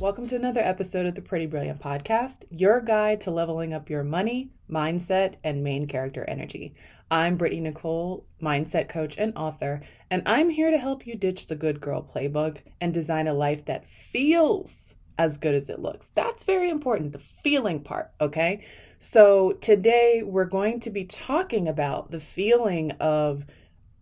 Welcome to another episode of the Pretty Brilliant Podcast, your guide to leveling up your money, mindset, and main character energy. I'm Brittany Nicole, mindset coach and author, and I'm here to help you ditch the good girl playbook and design a life that feels as good as it looks. That's very important, the feeling part, okay? So today we're going to be talking about the feeling of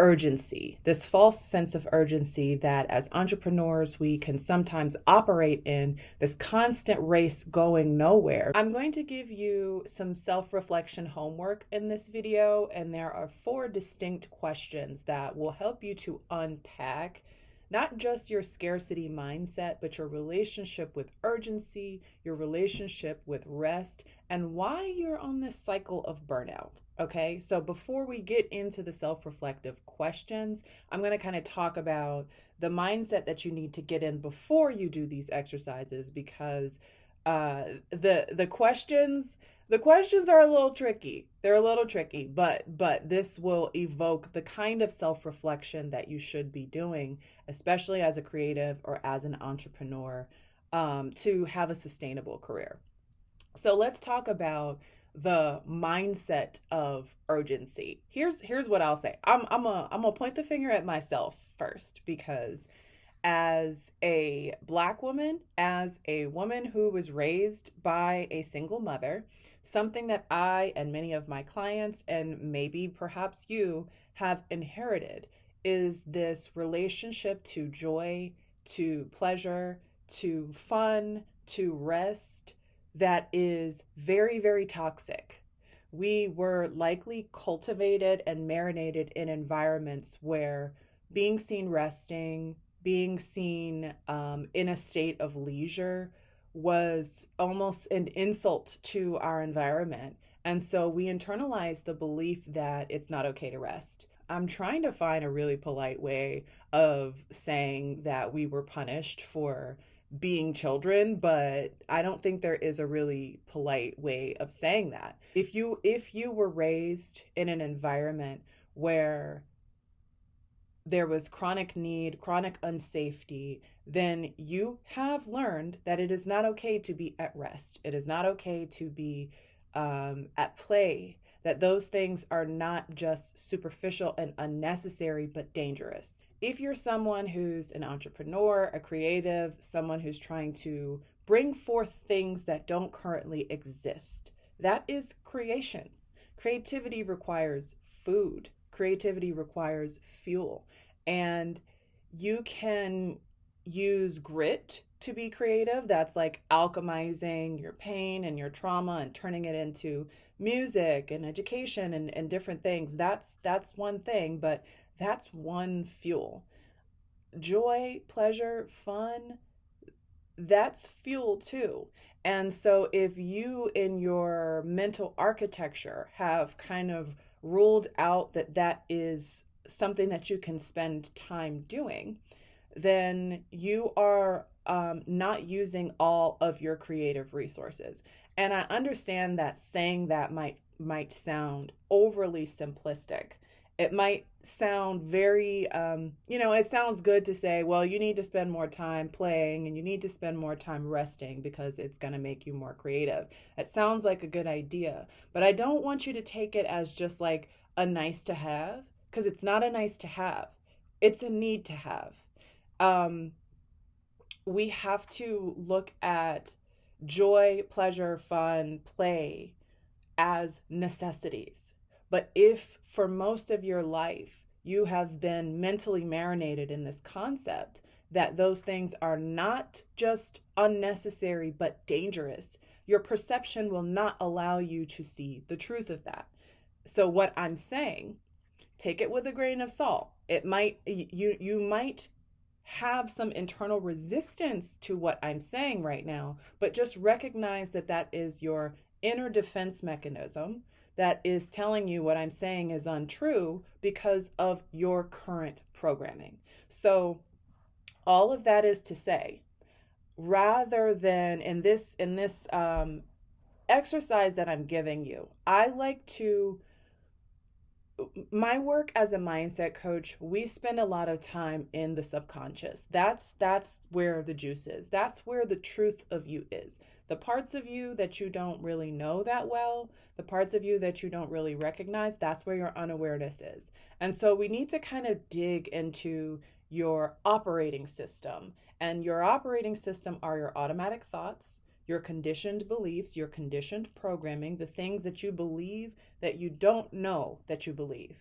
urgency, this false sense of urgency that as entrepreneurs we can sometimes operate in, this constant race going nowhere. I'm going to give you some self-reflection homework in this video, and there are 4 distinct questions that will help you to unpack not just your scarcity mindset, but your relationship with urgency, your relationship with rest, and why you're on this cycle of burnout. Okay, so before we get into the self-reflective questions, I'm going to kind of talk about the mindset that you need to get in before you do these exercises, because the questions are a little tricky. They're a little tricky, but this will evoke the kind of self-reflection that you should be doing, especially as a creative or as an entrepreneur, to have a sustainable career. So let's talk about the mindset of urgency. Here's what I'll say. I'm gonna point the finger at myself first, because as a Black woman, as a woman who was raised by a single mother, something that I and many of my clients, and maybe perhaps you, have inherited is this relationship to joy, to pleasure, to fun, to rest, that is very, very toxic. We were likely cultivated and marinated in environments where being seen resting, being seen in a state of leisure was almost an insult to our environment. And so we internalized the belief that it's not okay to rest. I'm trying to find a really polite way of saying that we were punished for being children, but I don't think there is a really polite way of saying that. If you were raised in an environment where there was chronic need, chronic unsafety, then you have learned that it is not okay to be at rest. It is not okay to be at play, that those things are not just superficial and unnecessary, but dangerous. If you're someone who's an entrepreneur, a creative, someone who's trying to bring forth things that don't currently exist, that is creation. Creativity requires food. Creativity requires fuel. And you can use grit to be creative. That's like alchemizing your pain and your trauma and turning it into music and education and different things. That's one thing, but that's one fuel. Joy, pleasure, fun, that's fuel too. And so if you in your mental architecture have kind of ruled out that that is something that you can spend time doing, then you are not using all of your creative resources. And I understand that saying that might sound overly simplistic. It might sound very, it sounds good to say, well, you need to spend more time playing and you need to spend more time resting because it's going to make you more creative. It sounds like a good idea, but I don't want you to take it as just like a nice to have, because it's not a nice to have. It's a need to have. We have to look at joy, pleasure, fun, play as necessities. But if for most of your life you have been mentally marinated in this concept that those things are not just unnecessary but dangerous, your perception will not allow you to see the truth of that. So what I'm saying, take it with a grain of salt. It might, you might have some internal resistance to what I'm saying right now, but just recognize that that is your inner defense mechanism that is telling you what I'm saying is untrue because of your current programming. So all of that is to say, rather than in this exercise that I'm giving you, I like to my work as a mindset coach, we spend a lot of time in the subconscious. That's where the juice is. That's where the truth of you is. The parts of you that you don't really know that well, the parts of you that you don't really recognize, that's where your unawareness is. And so we need to kind of dig into your operating system. And your operating system are your automatic thoughts, your conditioned beliefs, your conditioned programming, the things that you believe that you don't know that you believe.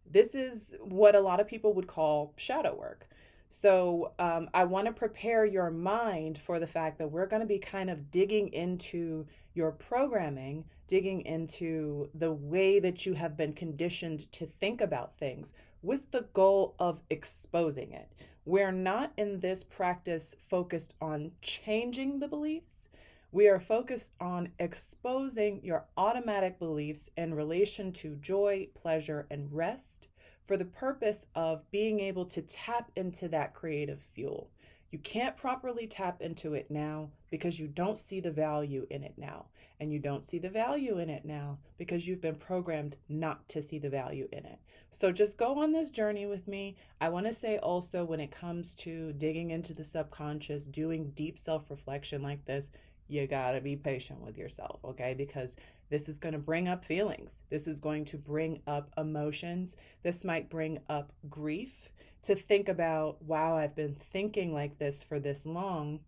This is what a lot of people would call shadow work. So I want to prepare your mind for the fact that we're going to be kind of digging into your programming, digging into the way that you have been conditioned to think about things with the goal of exposing it. We're not in this practice focused on changing the beliefs. We are focused on exposing your automatic beliefs in relation to joy, pleasure, and rest for the purpose of being able to tap into that creative fuel. You can't properly tap into it now because you don't see the value in it now. And you don't see the value in it now because you've been programmed not to see the value in it. So just go on this journey with me. I want to say also, when it comes to digging into the subconscious, doing deep self-reflection like this, you gotta be patient with yourself, okay? Because this is going to bring up feelings. This is going to bring up emotions. This might bring up grief to think about, wow, I've been thinking like this for this long.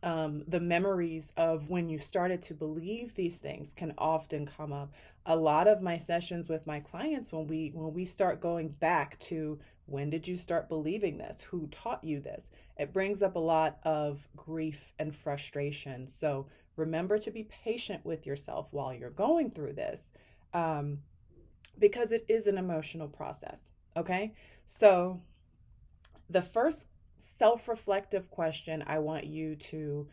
The memories of when you started to believe these things can often come up. A lot of my sessions with my clients, when we start going back to, when did you start believing this? Who taught you this? It brings up a lot of grief and frustration. So remember to be patient with yourself while you're going through this, because it is an emotional process. Okay, so the first self-reflective question I want you to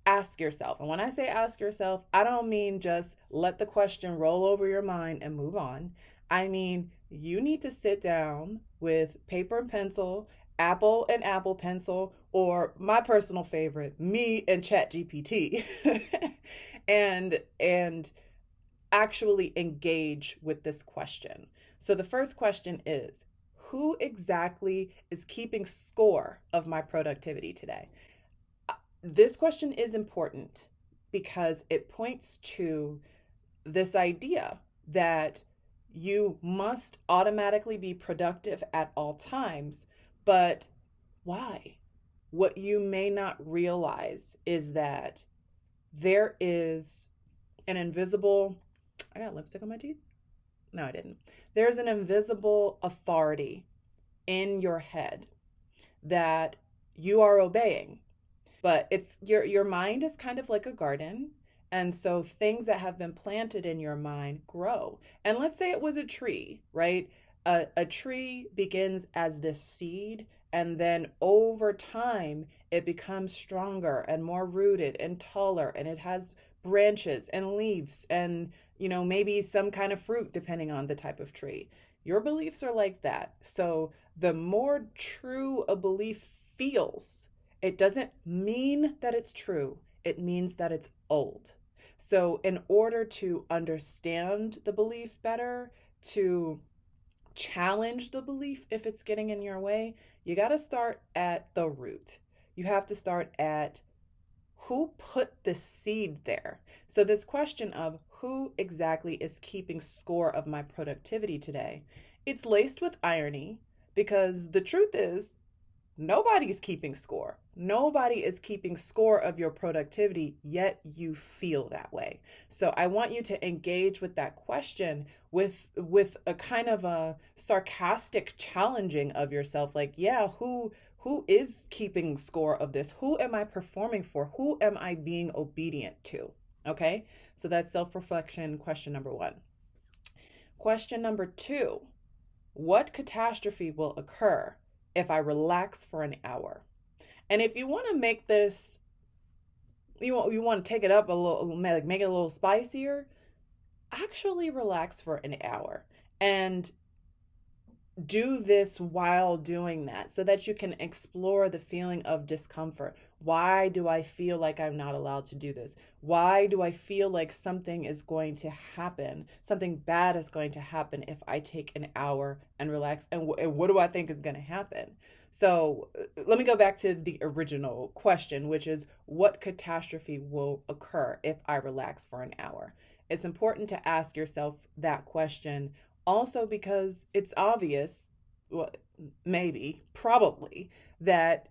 ask yourself, and when I say ask yourself, I don't mean just let the question roll over your mind and move on. I mean, you need to sit down with paper and pencil, Apple and Apple Pencil, or my personal favorite, me and ChatGPT, and actually engage with this question. So the first question is, who exactly is keeping score of my productivity today? This question is important because it points to this idea that you must automatically be productive at all times, but why? What you may not realize is that there is an invisible, I got lipstick on my teeth? No, I didn't. There's an invisible authority in your head that you are obeying. But it's your mind is kind of like a garden. And so things that have been planted in your mind grow. And let's say it was a tree, right? A tree begins as this seed, and then over time it becomes stronger and more rooted and taller, and it has branches and leaves and, maybe some kind of fruit depending on the type of tree. Your beliefs are like that. So the more true a belief feels, it doesn't mean that it's true. It means that it's old. So in order to understand the belief better, to challenge the belief if it's getting in your way, you got to start at the root. You have to start at who put the seed there. So this question of who exactly is keeping score of my productivity today, it's laced with irony, because the truth is nobody's keeping score. Nobody is keeping score of your productivity, yet you feel that way. So I want you to engage with that question with a kind of a sarcastic challenging of yourself. Like, yeah, who is keeping score of this? Who am I performing for? Who am I being obedient to? Okay, so that's self-reflection, question number 1. Question number 2, what catastrophe will occur if I relax for an hour? And if you want to make this, you want to take it up a little, like make it a little spicier, actually relax for an hour. And do this while doing that so that you can explore the feeling of discomfort. Why do I feel like I'm not allowed to do this? Why do I feel like something is going to happen? Something bad is going to happen if I take an hour and relax. And what do I think is going to happen? So let me go back to the original question, which is what catastrophe will occur if I relax for an hour? It's important to ask yourself that question also because it's obvious, well, maybe, probably, that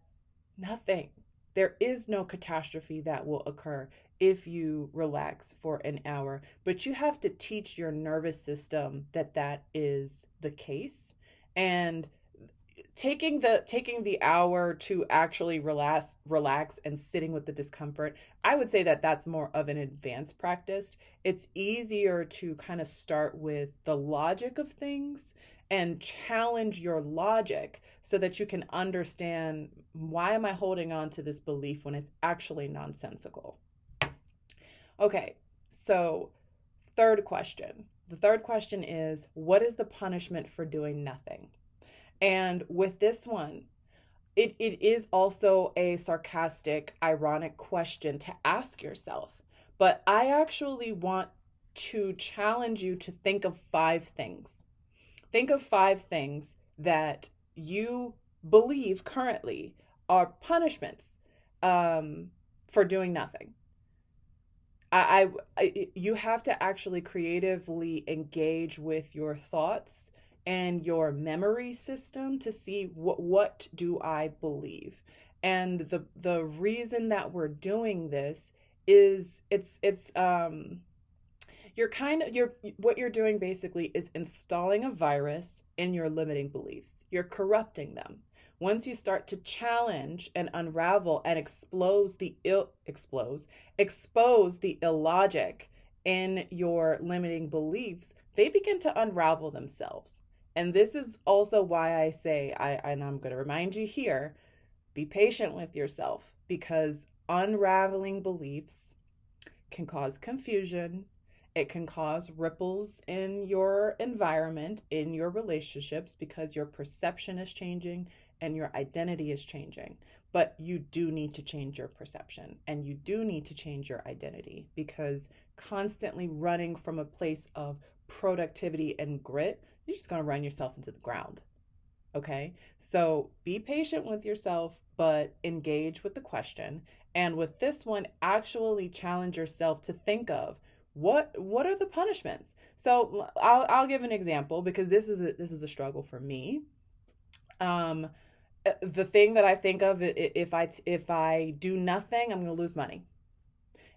nothing, there is no catastrophe that will occur if you relax for an hour. But you have to teach your nervous system that that is the case. And taking the hour to actually relax and sitting with the discomfort, I would say that that's more of an advanced practice. It's easier to kind of start with the logic of things and challenge your logic so that you can understand, why am I holding on to this belief when it's actually nonsensical? Okay, so third question. The third question is, what is the punishment for doing nothing? And with this one, it is also a sarcastic, ironic question to ask yourself. But I actually want to challenge you to think of five things. Think of five things that you believe currently are punishments for doing nothing. You have to actually creatively engage with your thoughts and your memory system to see what do I believe. And the reason that we're doing this is it's you're what you're doing basically is installing a virus in your limiting beliefs. You're corrupting them. Once you start to challenge and unravel and expose the illogic in your limiting beliefs, they begin to unravel themselves. And this is also why I say, and I'm going to remind you here, be patient with yourself, because unraveling beliefs can cause confusion. It can cause ripples in your environment, in your relationships, because your perception is changing and your identity is changing. But you do need to change your perception and you do need to change your identity, because constantly running from a place of productivity and grit, you're just going to run yourself into the ground. Okay, so be patient with yourself, but engage with the question. And with this one, actually challenge yourself to think of what are the punishments. So I'll give an example, because this is a struggle for me. Um, the thing that I think of, if I do nothing, I'm going to lose money.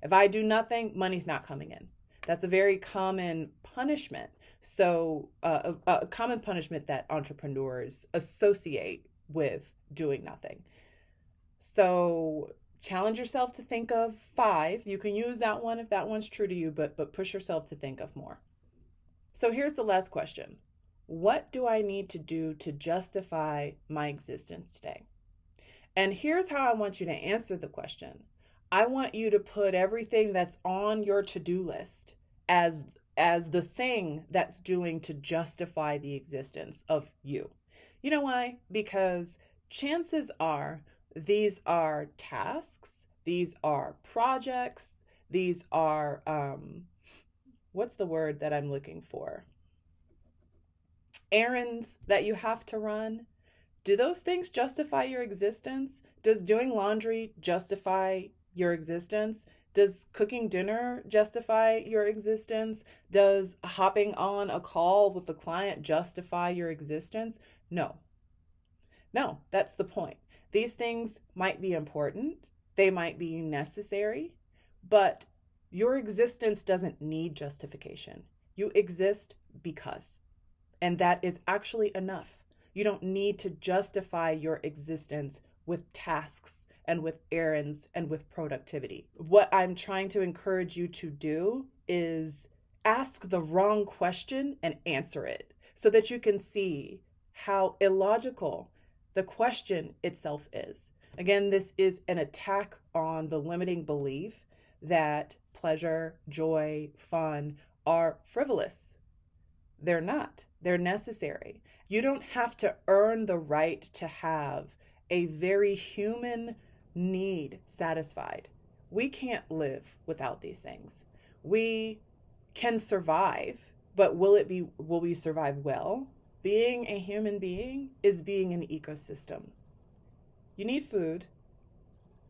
If I do nothing, money's not coming in. That's a very common punishment. So, a common punishment that entrepreneurs associate with doing nothing. So, challenge yourself to think of five. You can use that one if that one's true to you, but push yourself to think of more. So, here's the last question. What do I need to do to justify my existence today? And here's how I want you to answer the question. I want you to put everything that's on your to-do list as the thing that's doing to justify the existence of you. You know why? Because chances are these are tasks, these are projects, these are what's the word that I'm looking for? Errands that you have to run. Do those things justify your existence? Does doing laundry justify your existence? Does cooking dinner justify your existence? Does hopping on a call with a client justify your existence? No. No, that's the point. These things might be important, they might be necessary, but your existence doesn't need justification. You exist because. And that is actually enough. You don't need to justify your existence with tasks and with errands and with productivity. What I'm trying to encourage you to do is ask the wrong question and answer it so that you can see how illogical the question itself is. Again, this is an attack on the limiting belief that pleasure, joy, fun are frivolous. They're not. They're necessary. You don't have to earn the right to have a very human need satisfied. We can't live without these things. We can survive, but will we survive well? Being a human being is being an ecosystem. You need food.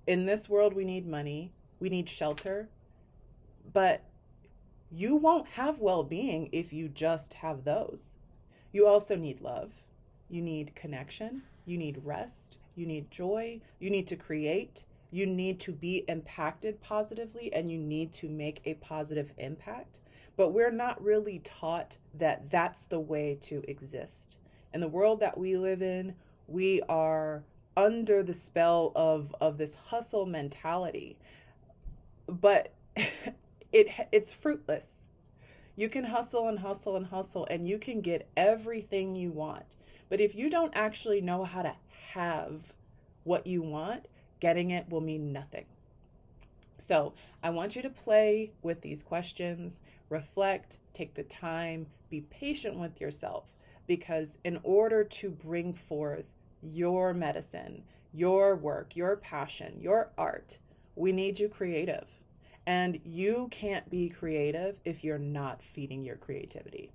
In this world, we need money. We need shelter. But you won't have well-being if you just have those. You also need love. You need connection. You need rest. You need joy. You need to create. You need to be impacted positively, and you need to make a positive impact. But we're not really taught that that's the way to exist. In the world that we live in, we are under the spell of this hustle mentality. But it's fruitless. You can hustle and hustle and hustle, and you can get everything you want. But if you don't actually know how to have what you want, getting it will mean nothing. So I want you to play with these questions, reflect, take the time, be patient with yourself, because in order to bring forth your medicine, your work, your passion, your art, we need you creative. And you can't be creative if you're not feeding your creativity.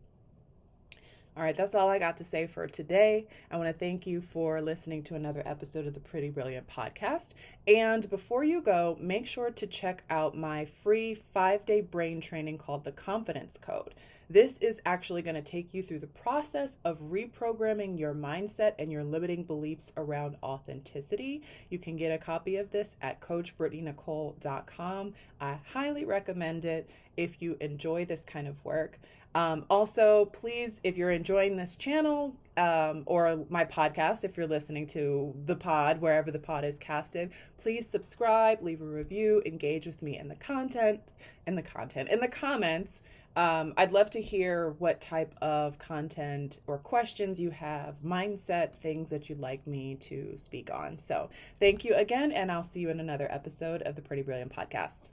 All right, that's all I got to say for today. I want to thank you for listening to another episode of the Pretty Brilliant podcast. And before you go, make sure to check out my free 5-day brain training called the Confidence Code. This is actually going to take you through the process of reprogramming your mindset and your limiting beliefs around authenticity. You can get a copy of this at coachbrittanynicole.com. I highly recommend it if you enjoy this kind of work. Also, please, if you're enjoying this channel or my podcast, if you're listening to the pod, wherever the pod is casted, please subscribe, leave a review, engage with me in the comments. I'd love to hear what type of content or questions you have, mindset, things that you'd like me to speak on. So thank you again, and I'll see you in another episode of the Pretty Brilliant podcast.